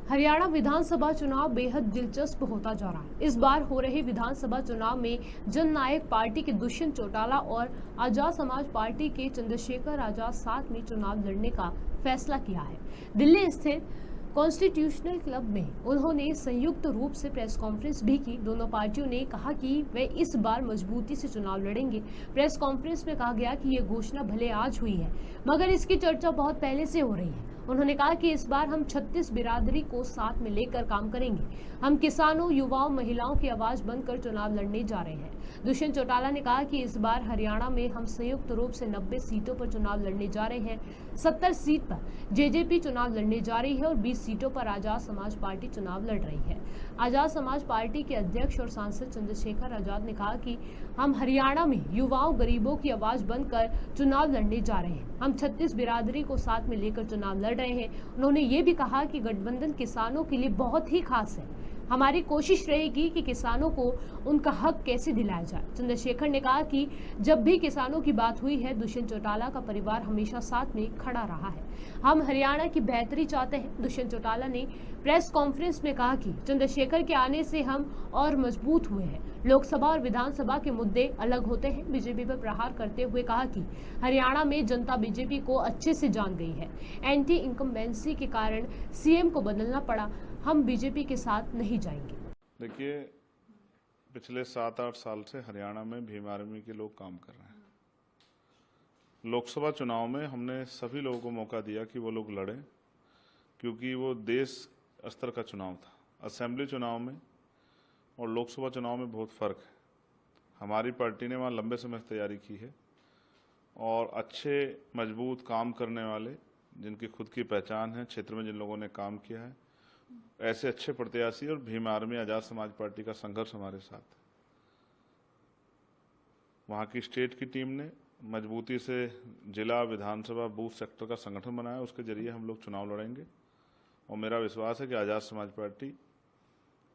हरियाणा विधानसभा चुनाव बेहद दिलचस्प होता जा रहा है। इस बार हो रहे विधानसभा चुनाव में जननायक पार्टी के दुष्यंत चौटाला और आजाद समाज पार्टी के चंद्रशेखर आजाद साथ में चुनाव लड़ने का फैसला किया है। दिल्ली स्थित कॉन्स्टिट्यूशनल क्लब में उन्होंने संयुक्त रूप से प्रेस कॉन्फ्रेंस भी की। दोनों पार्टियों ने कहा कि वे इस बार मजबूती से चुनाव लड़ेंगे। प्रेस कॉन्फ्रेंस में कहा गया कि ये घोषणा भले आज हुई है, मगर इसकी चर्चा बहुत पहले से हो रही है। उन्होंने कहा कि इस बार हम 36 बिरादरी को साथ में लेकर काम करेंगे। हम किसानों, युवाओं, महिलाओं की आवाज बनकर चुनाव लड़ने जा रहे हैं। दुष्यंत चौटाला ने कहा कि इस बार हरियाणा में हम संयुक्त रूप से 90 सीटों पर चुनाव लड़ने जा रहे हैं। 70 सीट पर जेजेपी चुनाव लड़ने जा रही है और 20 सीटों पर आजाद समाज पार्टी चुनाव लड़ रही है। आजाद समाज पार्टी के अध्यक्ष और सांसद चंद्रशेखर आजाद ने कहा कि हम हरियाणा में युवाओं, गरीबों की आवाज बनकर चुनाव लड़ने जा रहे हैं। हम 36 बिरादरी को साथ में लेकर चुनाव लड़ रहे हैं। उन्होंने ये भी कहा कि गठबंधन किसानों के लिए बहुत ही खास है। हमारी कोशिश रहेगी कि किसानों को उनका हक कैसे दिलाया जाए। चंद्रशेखर ने कहा कि जब भी किसानों की बात हुई है, दुष्यंत चौटाला का परिवार हमेशा साथ में खड़ा रहा है। हम हरियाणा की बेहतरी चाहते हैं। दुष्यंत चौटाला ने प्रेस कॉन्फ्रेंस में कहा कि चंद्रशेखर के आने से हम और मजबूत हुए हैं। लोकसभा और विधानसभा के मुद्दे अलग होते हैं। बीजेपी पर प्रहार करते हुए कहा कि हरियाणा में जनता बीजेपी को अच्छे से जान गई है। एंटी इनकम्बेंसी के कारण सीएम को बदलना पड़ा। हम बीजेपी के साथ नहीं जाएंगे। देखिए, पिछले 7-8 साल से हरियाणा में भीम आर्मी के लोग काम कर रहे हैं। लोकसभा चुनाव में हमने सभी लोगों को मौका दिया कि वो लोग लड़ें, क्योंकि वो देश स्तर का चुनाव था। असेंबली चुनाव में और लोकसभा चुनाव में बहुत फ़र्क है। हमारी पार्टी ने वहाँ लंबे समय से तैयारी की है और अच्छे मजबूत काम करने वाले, जिनकी खुद की पहचान है, क्षेत्र में जिन लोगों ने काम किया है, ऐसे अच्छे प्रत्याशी और भीम आर्मी आजाद समाज पार्टी का संघर्ष हमारे साथ है। वहाँ की स्टेट की टीम ने मजबूती से जिला, विधानसभा, बूथ सेक्टर का संगठन बनाया। उसके जरिए हम लोग चुनाव लड़ेंगे और मेरा विश्वास है कि आजाद समाज पार्टी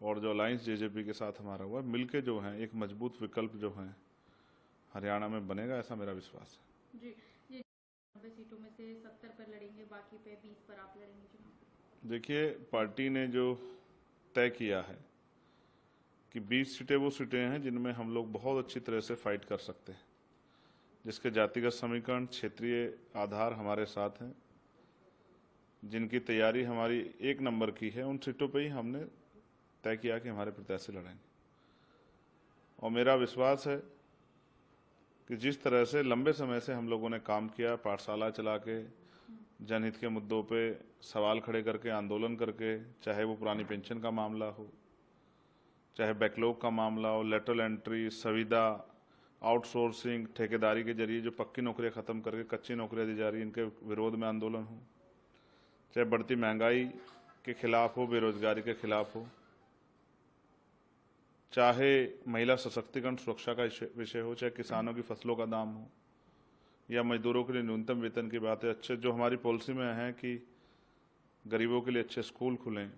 और जो अलायंस जेजेपी के साथ हमारा हुआ, मिलके जो है एक मजबूत विकल्प जो है हरियाणा में बनेगा, ऐसा मेरा विश्वास है। जी, 90 सीटों में से 70 पर लड़ेंगे, बाकी पे 20 पर आप लड़ेंगे चुनाव। देखिए, पार्टी ने जो तय किया है कि 20 सीटें वो सीटें हैं जिनमें हम लोग बहुत अच्छी तरह से फाइट कर सकते हैं, जिसके जातिगत समीकरण, क्षेत्रीय आधार हमारे साथ हैं, जिनकी तैयारी हमारी 1 नंबर की है। उन सीटों पे ही हमने तय किया कि हमारे प्रत्याशी लड़ेंगे। और मेरा विश्वास है कि जिस तरह से लंबे समय से हम लोगों ने काम किया, पाठशाला चला के, जनहित के मुद्दों पे सवाल खड़े करके, आंदोलन करके, चाहे वो पुरानी पेंशन का मामला हो, चाहे बैकलॉग का मामला हो, लेटरल एंट्री, संविदा, आउटसोर्सिंग, ठेकेदारी के जरिए जो पक्की नौकरियां खत्म करके कच्ची नौकरियां दी जा रही, इनके विरोध में आंदोलन हो, चाहे बढ़ती महंगाई के खिलाफ हो, बेरोजगारी के खिलाफ हो, चाहे महिला सशक्तिकरण सुरक्षा का विषय हो, चाहे किसानों की फसलों का दाम हो, या मजदूरों के लिए न्यूनतम वेतन की बात है। अच्छे जो हमारी पॉलिसी में है कि गरीबों के लिए अच्छे स्कूल खुलें,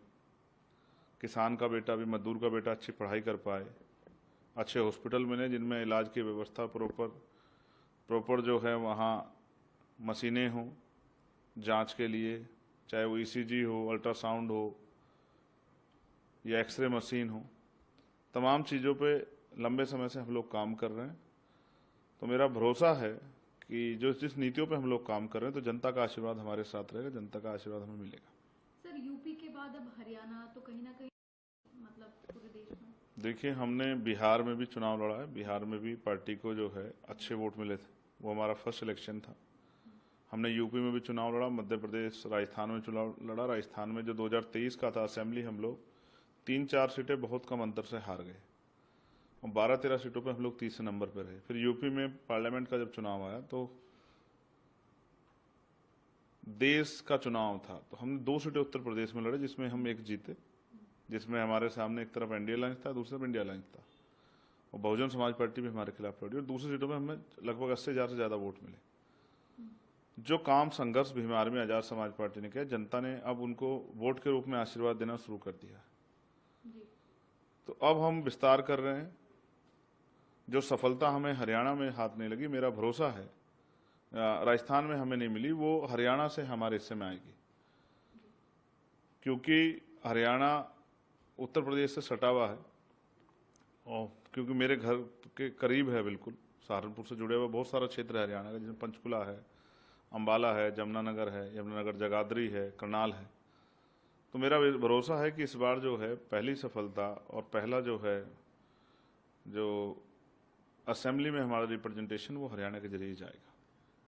किसान का बेटा भी, मजदूर का बेटा अच्छी पढ़ाई कर पाए, अच्छे हॉस्पिटल मिले जिनमें इलाज की व्यवस्था प्रॉपर जो है, वहाँ मशीनें हों जांच के लिए, चाहे वो ईसीजी हो, अल्ट्रासाउंड हो या एक्सरे मशीन हो, तमाम चीज़ों पे लंबे समय से हम लोग काम कर रहे हैं। तो मेरा भरोसा है कि जो जिस नीतियों पे हम लोग काम कर रहे हैं, तो जनता का आशीर्वाद हमारे साथ रहेगा, जनता का आशीर्वाद हमें मिलेगा। सर, यूपी के बाद अब हरियाणा, तो कहीं ना कहीं मतलब पूरे देश में देखिए, हमने बिहार में भी चुनाव लड़ा है। बिहार में भी पार्टी को जो है अच्छे वोट मिले थे, वो हमारा फर्स्ट इलेक्शन था। हमने यूपी में भी चुनाव लड़ा, मध्य प्रदेश, राजस्थान में चुनाव लड़ा। राजस्थान में जो 2023 का था असेंबली, हम लोग 3-4 सीटें बहुत कम अंतर से हार गए और 12-13 सीटों पे हम लोग तीसरे नंबर पर रहे। फिर यूपी में पार्लियामेंट का जब चुनाव आया तो देश का चुनाव था, तो हमने 2 सीटें उत्तर प्रदेश में लड़े, जिसमें हम 1 जीते, जिसमें हमारे सामने एक तरफ एनडीए अलायंस था, दूसरी तरफ इंडिया अलायंस था, और बहुजन समाज पार्टी भी हमारे खिलाफ लड़ी, और दूसरी सीटों में हमें लगभग 80,000 से ज़्यादा वोट मिले। जो काम संघर्ष भीम आर्मी आजाद समाज पार्टी ने किया, जनता ने अब उनको वोट के रूप में आशीर्वाद देना शुरू कर दिया। तो अब हम विस्तार कर रहे हैं। जो सफलता हमें हरियाणा में हाथ नहीं लगी, मेरा भरोसा है राजस्थान में हमें नहीं मिली, वो हरियाणा से हमारे हिस्से में आएगी, क्योंकि हरियाणा उत्तर प्रदेश से सटा हुआ है, और क्योंकि मेरे घर के करीब है, बिल्कुल सहारनपुर से जुड़े हुआ बहुत सारा क्षेत्र है हरियाणा का, जिसमें पंचकुला है, अम्बाला है, यमुनानगर जगाधरी है, करनाल है। तो मेरा भरोसा है कि इस बार जो है पहली सफलता और पहला जो है जो असेंबली में हमारा रिप्रेजेंटेशन वो हरियाणा के जरिए जाएगा।